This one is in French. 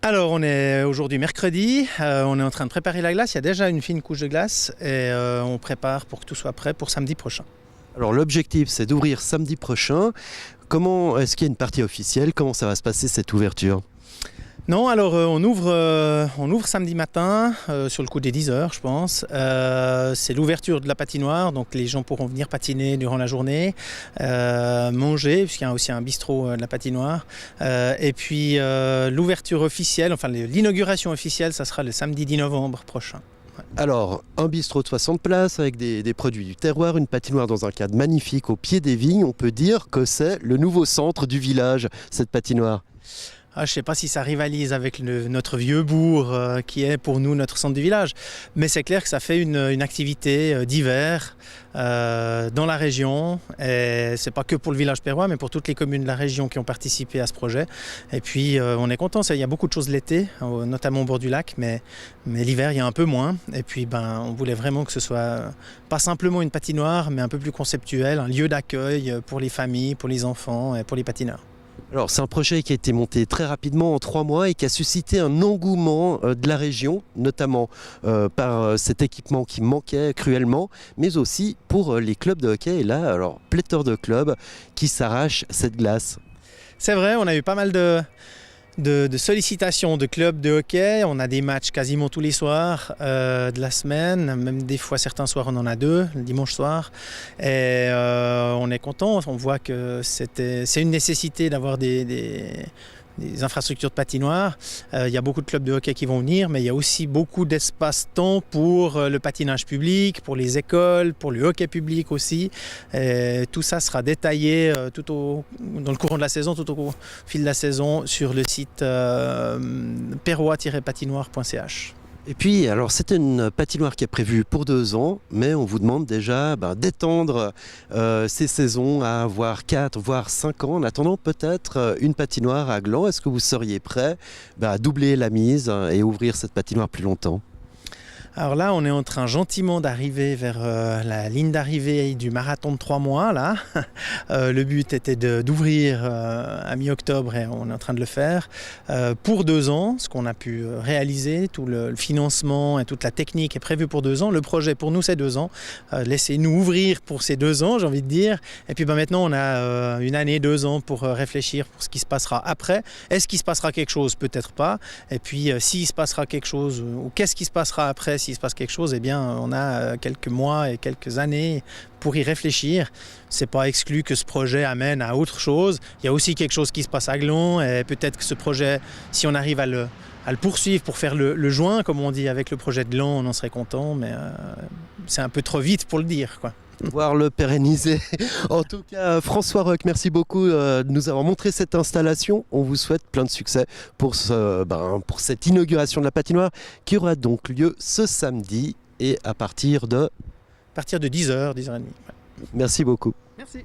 Alors, on est aujourd'hui mercredi, on est en train de préparer la glace. Il y a déjà une fine couche de glace et on prépare pour que tout soit prêt pour samedi prochain. Alors l'objectif c'est d'ouvrir samedi prochain. Comment est-ce qu'il y a une partie officielle? Comment ça va se passer cette ouverture? Non, alors on ouvre samedi matin sur le coup des 10 heures, je pense. C'est l'ouverture de la patinoire, donc les gens pourront venir patiner durant la journée, manger, puisqu'il y a aussi un bistrot de la patinoire. Et puis l'ouverture officielle, enfin l'inauguration officielle, ça sera le samedi 10 novembre prochain. Alors, un bistrot de 60 places avec des produits du terroir, une patinoire dans un cadre magnifique au pied des vignes. On peut dire que c'est le nouveau centre du village, cette patinoire. Je ne sais pas si ça rivalise avec notre vieux bourg qui est pour nous notre centre du village, mais c'est clair que ça fait une activité d'hiver dans la région. Et c'est pas que pour le village perrois, mais pour toutes les communes de la région qui ont participé à ce projet. Et puis on est content, il y a beaucoup de choses l'été, notamment au bord du lac, mais l'hiver il y a un peu moins. Et puis on voulait vraiment que ce soit pas simplement une patinoire, mais un peu plus conceptuel, un lieu d'accueil pour les familles, pour les enfants et pour les patineurs. Alors c'est un projet qui a été monté très rapidement en 3 mois et qui a suscité un engouement de la région, notamment par cet équipement qui manquait cruellement, mais aussi pour les clubs de hockey. Et là, alors pléthore de clubs qui s'arrachent cette glace. C'est vrai, on a eu pas mal de sollicitations de clubs de hockey. On a des matchs quasiment tous les soirs de la semaine, même des fois certains soirs on en a 2, le dimanche soir. Et on est content, on voit que c'est une nécessité d'avoir des infrastructures de patinoire. Il y a beaucoup de clubs de hockey qui vont venir, mais il y a aussi beaucoup d'espace-temps pour le patinage public, pour les écoles, pour le hockey public aussi. Et tout ça sera détaillé dans le courant de la saison, tout au fil de la saison, sur le site perrois-patinoire.ch. Et puis, alors c'était une patinoire qui est prévue pour 2 ans, mais on vous demande déjà d'étendre ces saisons à voire 4, voire 5 ans, en attendant peut-être une patinoire à Gland. Est-ce que vous seriez prêt à doubler la mise et ouvrir cette patinoire plus longtemps? Alors là, on est en train gentiment d'arriver vers la ligne d'arrivée du marathon de 3 mois. Là. Le but était d'ouvrir à mi-octobre et on est en train de le faire pour 2 ans. Ce qu'on a pu réaliser, tout le financement et toute la technique est prévu pour 2 ans. Le projet pour nous, c'est 2 ans. Laissez-nous ouvrir pour ces 2 ans, j'ai envie de dire. Et puis maintenant, on a 1 année, 2 ans pour réfléchir pour ce qui se passera après. Est-ce qu'il se passera quelque chose? Peut-être pas. Et puis, s'il se passera quelque chose, ou qu'est-ce qui se passera après? S'il se passe quelque chose, eh bien, on a quelques mois et quelques années pour y réfléchir. C'est pas exclu que ce projet amène à autre chose. Il y a aussi quelque chose qui se passe à Gland et peut-être que ce projet, si on arrive à le poursuivre pour faire le joint, comme on dit, avec le projet de Gland, on en serait content, mais c'est un peu trop vite pour le dire, quoi. Pouvoir le pérenniser. En tout cas, François Roch, merci beaucoup de nous avoir montré cette installation. On vous souhaite plein de succès pour cette inauguration de la patinoire qui aura donc lieu ce samedi et à partir de 10h, 10h30. Ouais. Merci beaucoup. Merci.